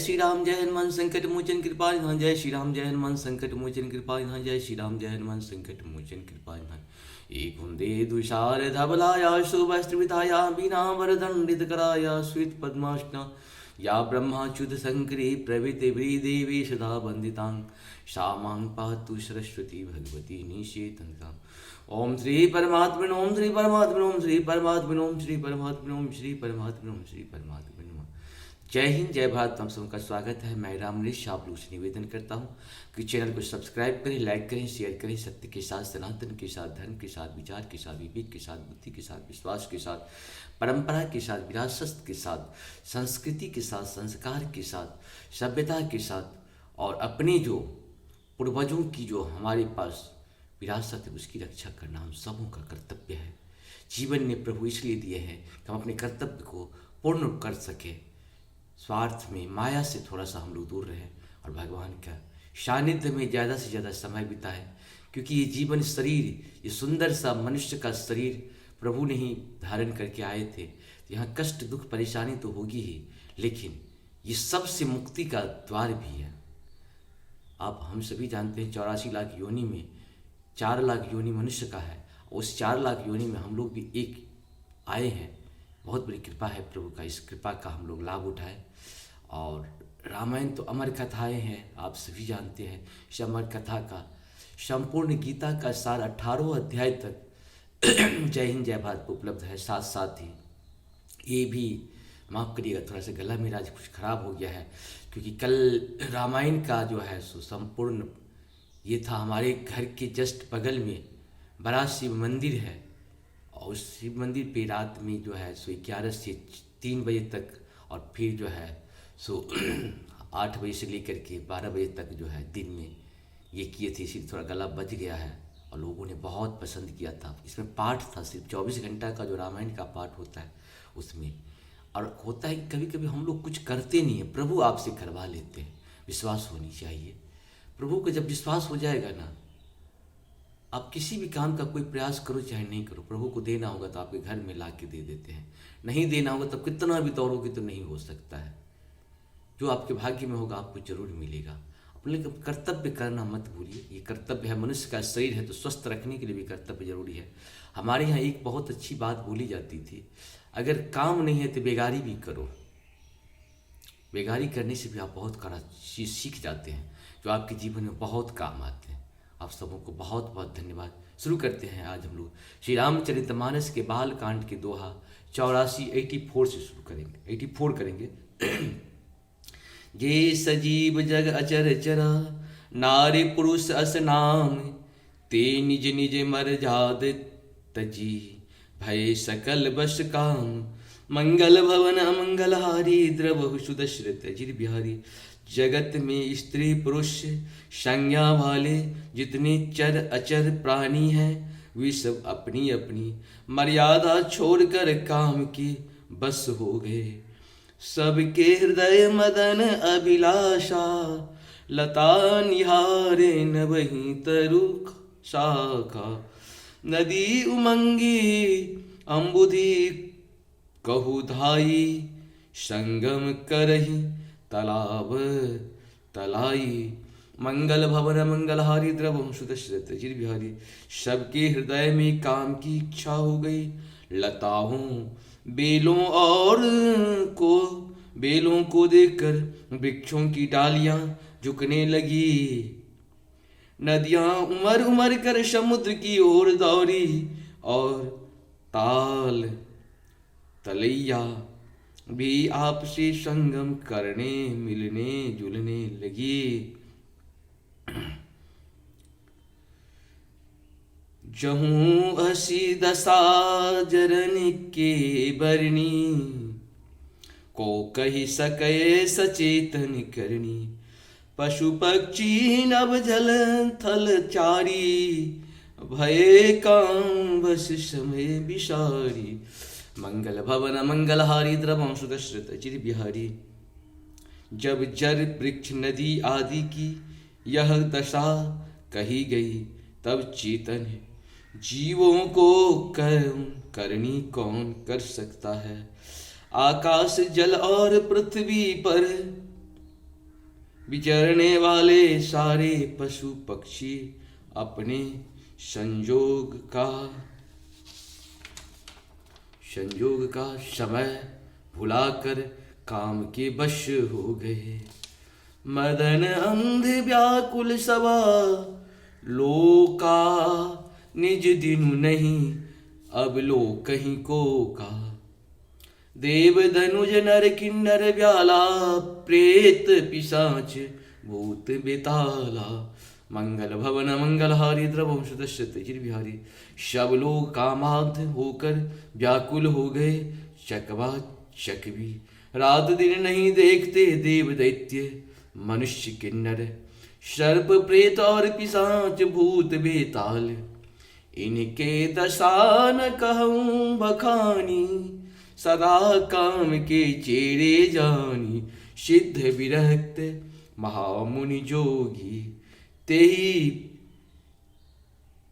श्री राम जय हनुमान संकट मोचन कृपा निधान। जय श्री राम जय हनुमान संकट मोचन कृपा निधान। जय श्री राम जय हनुमान संकट मोचन कृपा निधान। एक हुंदे दुषार धबलाया शुभस्त्रिविधाया बीना वरदंडित कराया श्वेत पद्मासना या ब्रह्माच्युत शंकरी प्रभृति देवी सदा वंदितां श्यामां पातु सरस्वती भगवती निषेतनताम्। ओम श्री परमात्मन ओम श्री परमात्मन ओम श्री परमात्मन ओम श्री परमात्मन ओम श्री परमात्मन ओम श्री परमात्मन। जय हिंद जय भारत। हम सबका स्वागत है। मैं रामनिश आप लोग से निवेदन करता हूँ कि चैनल को सब्सक्राइब करें, लाइक करें, शेयर करें। सत्य के साथ, सनातन के साथ, धर्म के साथ, विचार के साथ, विवेक के साथ, बुद्धि के साथ, विश्वास के साथ, परंपरा के साथ, विरासत के साथ, संस्कृति के साथ, संस्कार के साथ, सभ्यता के साथ और अपने जो पूर्वजों की जो हमारे पास विरासत है उसकी रक्षा करना हम सबों का कर्तव्य है। जीवन ने प्रभु इसलिए दिए हैं कि हम अपने कर्तव्य को पूर्ण कर सकें, स्वार्थ में माया से थोड़ा सा हम लोग दूर रहें और भगवान का सानिध्य में ज़्यादा से ज़्यादा समय बिताएं। क्योंकि ये जीवन शरीर, ये सुंदर सा मनुष्य का शरीर प्रभु ने ही धारण करके आए थे। यहाँ कष्ट दुख परेशानी तो होगी ही, लेकिन ये सबसे मुक्ति का द्वार भी है। आप हम सभी जानते हैं 84 लाख योनि में 4 लाख योनि मनुष्य का है। उस 4 लाख योनि में हम लोग भी एक आए हैं। बहुत बड़ी कृपा है प्रभु का। इस कृपा का हम लोग लाभ उठाएं। और रामायण तो अमर कथाएं हैं, आप सभी जानते हैं। इस अमर कथा का संपूर्ण गीता का सार 18 अध्याय तक जय हिंद जय भारत पर उपलब्ध है। साथ साथ ही ये भी माफ़ करिएगा, थोड़ा सा गला मेरा आज कुछ खराब हो गया है, क्योंकि कल रामायण का जो है सो संपूर्ण ये था। हमारे घर के जस्ट बगल में बड़ा शिव मंदिर है और उस शिव मंदिर पे रात में जो है सो 11 से 3 बजे तक और फिर जो है सो 8 बजे से लेकर के 12 बजे तक जो है दिन में ये किए थे। इसीलिए थोड़ा गला बच गया है और लोगों ने बहुत पसंद किया था। इसमें पाठ था, सिर्फ 24 घंटा का जो रामायण का पाठ होता है उसमें। और होता है कि कभी कभी हम लोग कुछ करते नहीं हैं, प्रभु आपसे करवा लेते हैं। विश्वास होनी चाहिए। प्रभु को जब विश्वास हो जाएगा ना, आप किसी भी काम का कोई प्रयास करो चाहे नहीं करो, प्रभु को देना होगा तो आपके घर में ला के दे देते हैं। नहीं देना होगा तब कितना भी दौड़ोगे तो नहीं हो सकता है। जो आपके भाग्य में होगा आपको जरूर मिलेगा। अपने कर्तव्य करना मत भूलिए। ये कर्तव्य है, मनुष्य का शरीर है तो स्वस्थ रखने के लिए भी कर्तव्य जरूरी है। हमारे यहाँ एक बहुत अच्छी बात बोली जाती थी, अगर काम नहीं है तो बेगारी भी करो। बेगारी करने से भी आप बहुत सारा चीज़ सीख जाते हैं जो आपके जीवन में बहुत काम आते हैं। आप सबों को बहुत बहुत धन्यवाद। शुरू करते हैं आज हम लोग श्री रामचरितमानस के बाल कांड के दोहा 84 से शुरू करेंगे। 84 करेंगे। जे सजीव जग अचर चरा, नारी पुरुष अस नाम, ते निज निज मर जाद तजी, भय सकल बस काम, मंगल भवन अमंगल हारी, द्रवहु सुदशरथ अजिर बिहारी। जगत में स्त्री पुरुष संज्ञा वाले जितने चर अचर प्राणी हैं, वे सब अपनी अपनी मर्यादा छोड़कर काम के बस हो गए। सबके हृदय मदन अभिलाषा, लता निहारे न वहीं तरुख शाखा। नदी उमंगी अम्बुधि कहु धाई, संगम करही तालाब तलाई। मंगल भवन मंगलहारी, द्रवम सुदशरथ अजिर बिहारी। सबके हृदय में काम की इच्छा हो गई। लताओं बेलों को देखकर वृक्षों की डालियां झुकने लगी। नदियां उमड़ उमड़ कर समुद्र की ओर दौड़ी और ताल तलैया भी आपसे संगम करने मिलने जुलने लगी। जहूं असी दशा जरन के बरनी, को कही सके सचेतन करनी। पशु पक्षी नभ जल थल चारी, भय काम बस समय विसारी। मंगल भवन मंगलहारी, द्रवम सुदशरथ अजिर बिहारी। जब जर वृक्ष नदी आदि की यह दशा कही गई, तब चेतन जीवों को करनी कौन कर सकता है। आकाश जल और पृथ्वी पर विचरने वाले सारे पशु पक्षी अपने संयोग का समय भुलाकर काम के वश हो गए। मदन अंध व्याकुल सवा लोका, निज दिनु नहीं अब लो कहीं को का। देव धनुज नर किन्नर व्याला, प्रेत पिशाच भूत बेताला। मंगल भवन मंगलहारी द्रवंश दशरथ बिहारी। सब लोग कामाग्ध होकर व्याकुल हो गए। चकवा चकवी रात दिन नहीं देखते देव दैत्य मनुष्य किन्नर। सर्प प्रेत और पिशाच भूत बेताल। इनके दशा न कहूँ बखानी, सदा काम के चेरे जानी। सिद्ध विरक्त महामुनि जोगी,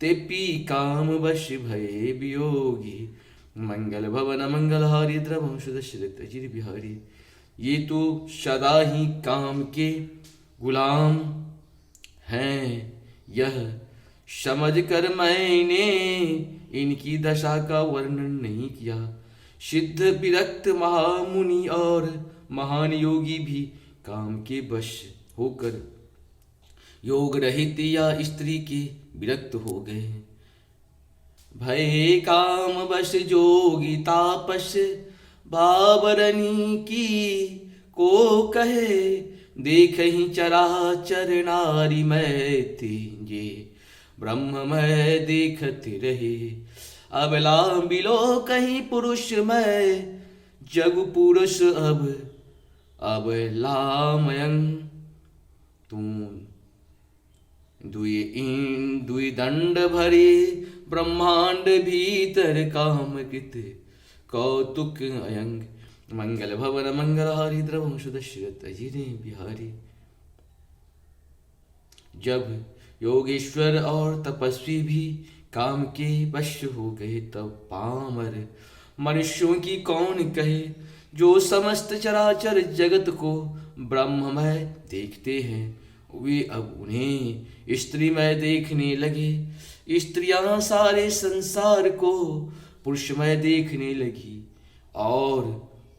तेपी काम वश भये वियोगी। मंगल भवन मंगलहारी द्रवंश दशरथ बिहारी। ये तो सदा ही काम के गुलाम हैं, यह समझ कर मैंने इनकी दशा का वर्णन नहीं किया। सिद्ध विरक्त महामुनि और महान योगी भी काम के वश होकर योग रहित या स्त्री के विरक्त हो गए। भय काम वश जोगी तापस, भावरनी की को कहे। देख ही चराचर नारी मैं तेजे, ब्रह्ममय देखत रहे। अबला बिलो कहीं पुरुष मैं, जग पुरुष अब लामयं। तुम दुई दंड भरे, ब्रह्मांड भीतर काम कृत कौतुक अयंग। मंगल भवन मंगलहारी द्रवंश दशरथ बिहारी। जब योगेश्वर और तपस्वी भी काम के वश हो गए, तब पामर मनुष्यों की कौन कहे। जो समस्त चराचर जगत को ब्रह्ममय देखते हैं, वे अब उन्हें स्त्रीमय देखने लगे। स्त्रियां सारे संसार को पुरुषमय देखने लगी और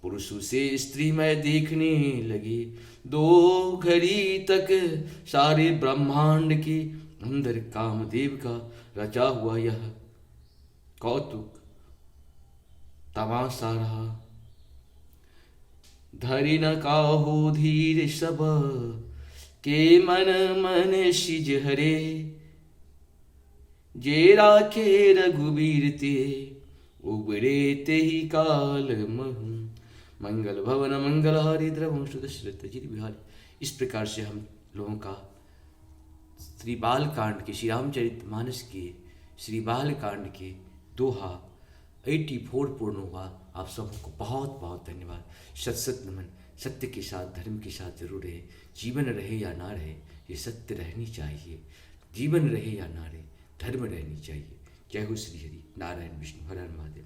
पुरुषों से स्त्रीमय देखने लगे। दो घड़ी तक सारे ब्रह्मांड के अंदर कामदेव का रचा हुआ यह कौतुक तमाशा रहा। धरि न काहू धीर सब, के मन सिज हरे। जे राखे रघुबीर ते, उबरे ते ही काल महु। मंगल भवन मंगलहारी द्रवंश दशरथ बिहारी। इस प्रकार से हम लोगों का श्री बाल कांड के, श्री रामचरित मानस के श्री बाल कांड के दोहा 84 पूर्ण हुआ। आप सबको बहुत बहुत धन्यवाद। सत सत नमन। सत्य के साथ धर्म के साथ जरूर रहे। जीवन रहे या ना रहे, ये सत्य रहनी चाहिए। जीवन रहे या ना रहे, धर्म रहनी चाहिए। जय हो श्री हरि नारायण विष्णु हर हर महादेव।